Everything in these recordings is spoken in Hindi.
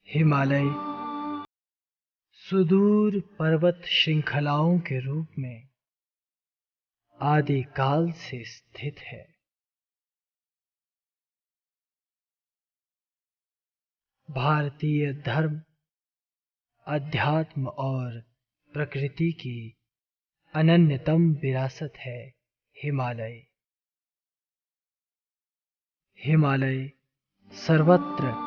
हिमालय सुदूर पर्वत श्रृंखलाओं के रूप में आदिकाल से स्थित है। भारतीय धर्म, अध्यात्म और प्रकृति की अनन्यतम विरासत है हिमालय। हिमालय सर्वत्र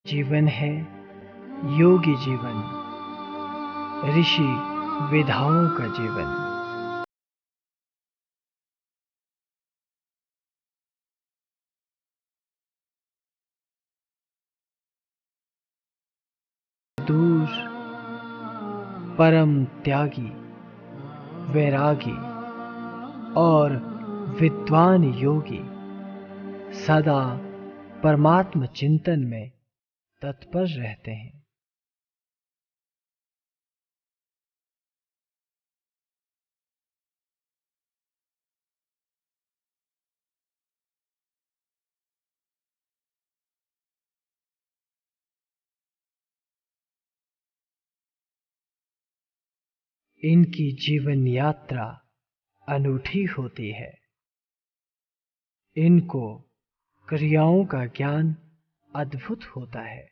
जीवन है, योगी जीवन, ऋषि विधाओं का जीवन। दूर परम त्यागी, वैरागी और विद्वान योगी सदा परमात्म चिंतन में तत्पर रहते हैं। इनकी जीवन यात्रा अनूठी होती है। इनको क्रियाओं का ज्ञान अद्भुत होता है।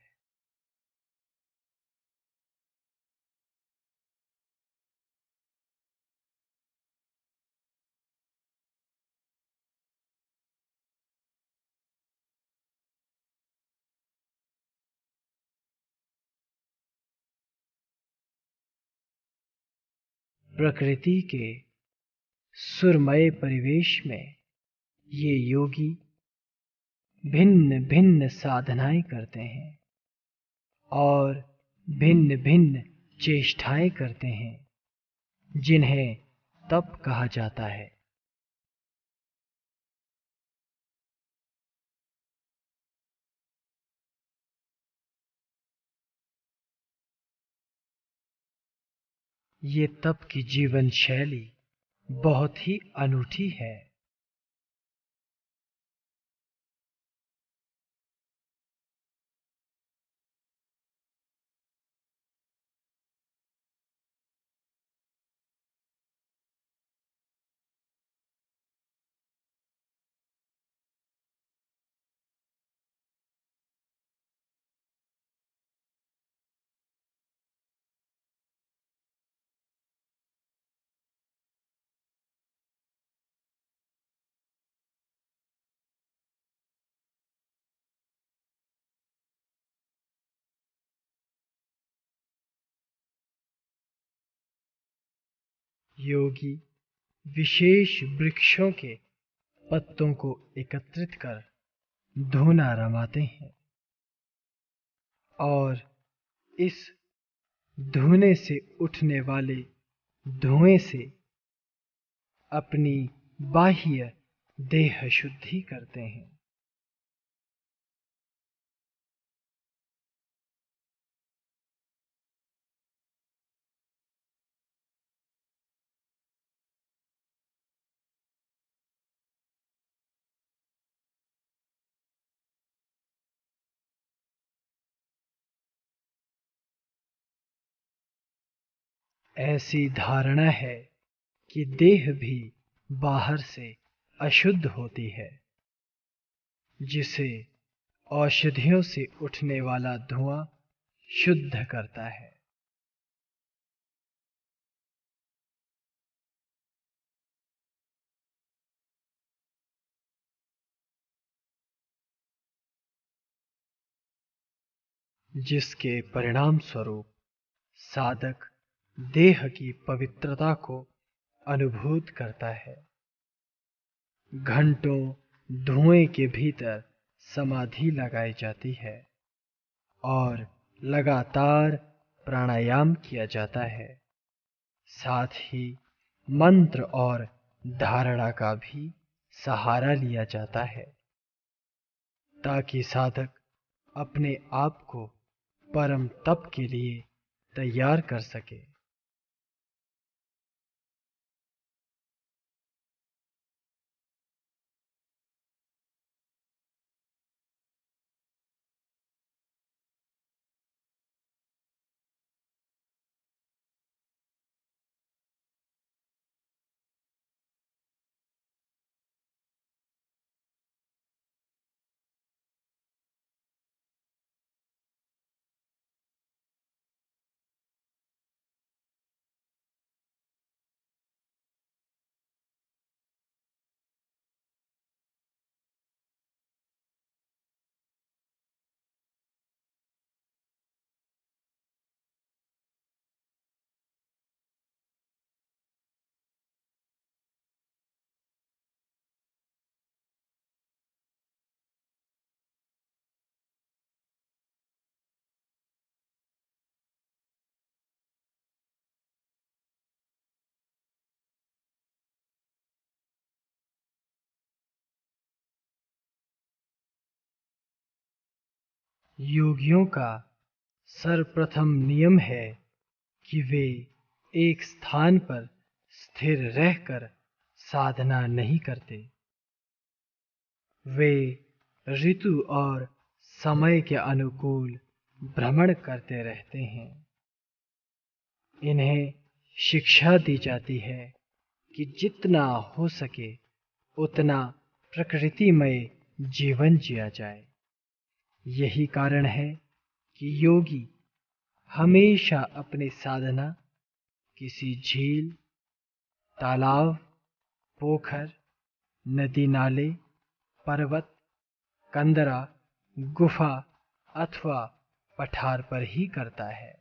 प्रकृति के सुरमय परिवेश में ये योगी भिन्न भिन्न साधनाएं करते हैं और भिन्न भिन्न चेष्टाएं करते हैं, जिन्हें तप कहा जाता है। ये तप की जीवन शैली बहुत ही अनूठी है। योगी विशेष वृक्षों के पत्तों को एकत्रित कर धूना रमाते हैं और इस धूने से उठने वाले धुएं से अपनी बाह्य देह शुद्धि करते हैं। ऐसी धारणा है कि देह भी बाहर से अशुद्ध होती है, जिसे औषधियों से उठने वाला धुआं शुद्ध करता है। जिसके परिणाम स्वरूप साधक देह की पवित्रता को अनुभूत करता है। घंटों धुएं के भीतर समाधि लगाई जाती है और लगातार प्राणायाम किया जाता है। साथ ही मंत्र और धारणा का भी सहारा लिया जाता है ताकि साधक अपने आप को परम तप के लिए तैयार कर सके। योगियों का सर्वप्रथम नियम है कि वे एक स्थान पर स्थिर रहकर साधना नहीं करते। वे ऋतु और समय के अनुकूल भ्रमण करते रहते हैं। इन्हें शिक्षा दी जाती है कि जितना हो सके उतना प्रकृतिमय जीवन जिया जाए। यही कारण है कि योगी हमेशा अपनी साधना किसी झील, तालाब, पोखर, नदी नाले, पर्वत, कंदरा, गुफा अथवा पठार पर ही करता है।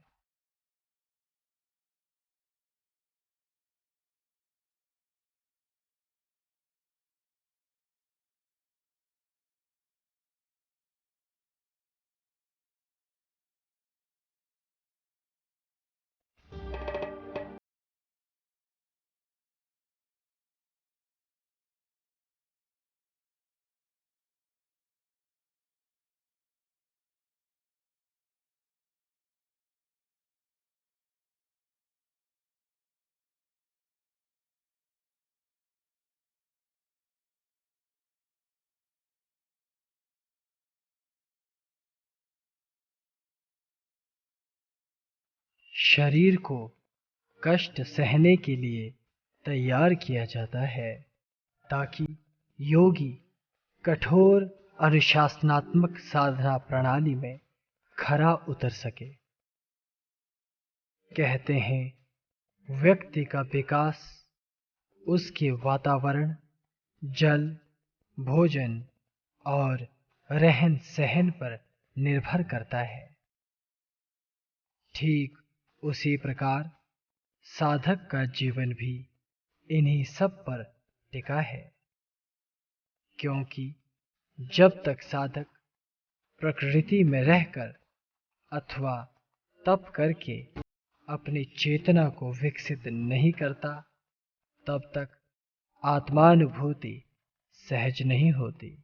शरीर को कष्ट सहने के लिए तैयार किया जाता है ताकि योगी कठोर अनुशासनात्मक साधना प्रणाली में खरा उतर सके। कहते हैं व्यक्ति का विकास उसके वातावरण, जल, भोजन और रहन सहन पर निर्भर करता है। ठीक उसी प्रकार साधक का जीवन भी इन्हीं सब पर टिका है, क्योंकि जब तक साधक प्रकृति में रहकर अथवा तप करके अपनी चेतना को विकसित नहीं करता, तब तक आत्मानुभूति सहज नहीं होती।